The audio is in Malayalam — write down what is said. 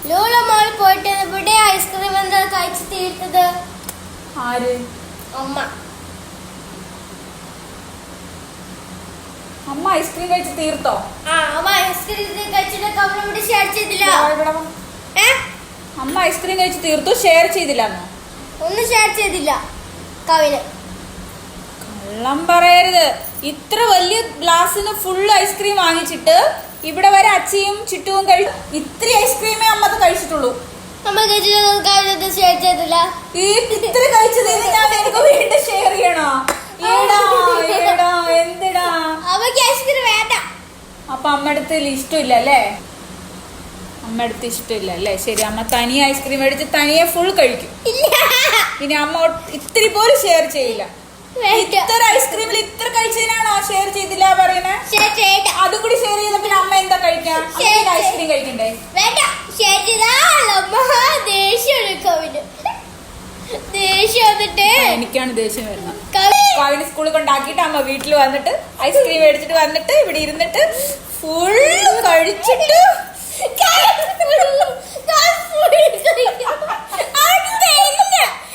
ലൂല മോൾ പോയിട്ട് ഇവിടെ ഐസ്ക്രീം എന്താ കഴിച്ചു തീർത്തത്? ആര്? അമ്മ. അമ്മ ഐസ്ക്രീം കഴിച്ച് തീർത്തോ? അമ്മ ഐസ്ക്രീം കഴിച്ചിട്ട് കവളിവിടെ ഷെയർ ചെയ്തില്ല. അമ്മ ഐസ്ക്രീം കഴിച്ച് തീർത്തു, ഷെയർ ചെയ്തില്ല. ഒന്നും ഷെയർ ചെയ്തില്ല കവിന്. കള്ളം പറയരുത്. ഇത്ര വലിയ ഗ്ലാസ്സിന് ഫുൾ ഐസ്ക്രീം വാങ്ങിച്ചിട്ട് ഇവിടെ വരെ അച്ചിയും ചിട്ടുവും ഇത്ര ഐസ്ക്രീമേ അമ്മത് കഴിച്ചിട്ടുള്ളൂ. അമ്മ കഴിച്ചത് ഷെയർ ചെയ്തില്ല. ഇത്ര കഴിച്ചത് ഞാൻ എനിക്ക് വീണ്ടും ഷെയർ ചെയ്യണോ? എന്തിടാ അവക്ക് ഐസ്ക്രീം വേണ്ട. അപ്പൊ അമ്മടുത്ത് ഇഷ്ടമില്ല അല്ലേ? അമ്മടുത്ത് ഇഷ്ടമില്ല അല്ലേ? ശരി, അമ്മ തനിയെ ഐസ്ക്രീം മേടിച്ച് തനിയെ ഫുൾ കഴിക്കും. ഇനി അമ്മ ഇത്തിരി പോലും ഷെയർ ചെയ്യില്ല. ഇത്ര ഐസ്ക്രീമിൽ ഇത്ര കഴിച്ചതിനാണോ ഷെയർ ചെയ്തില്ല പറയുന്നത്? അതും കൂടി ഷെയർ ചെയ്ത പിന്നെ അമ്മ എന്താ കഴിക്കാം? ഐസ്ക്രീം കഴിക്കണ്ടേ? വേണ്ട, ഷെയർ ദേഷ്യം വന്നിട്ട് എനിക്കാണ് ദേഷ്യം വരുന്നത്. കവിന് സ്കൂളിൽ കൊണ്ടാക്കിയിട്ട് അമ്മ വീട്ടിൽ വന്നിട്ട് ഐസ്ക്രീം മേടിച്ചിട്ട് വന്നിട്ട് ഇവിടെ ഇരുന്നിട്ട് ഫുൾ കഴിച്ചിട്ട്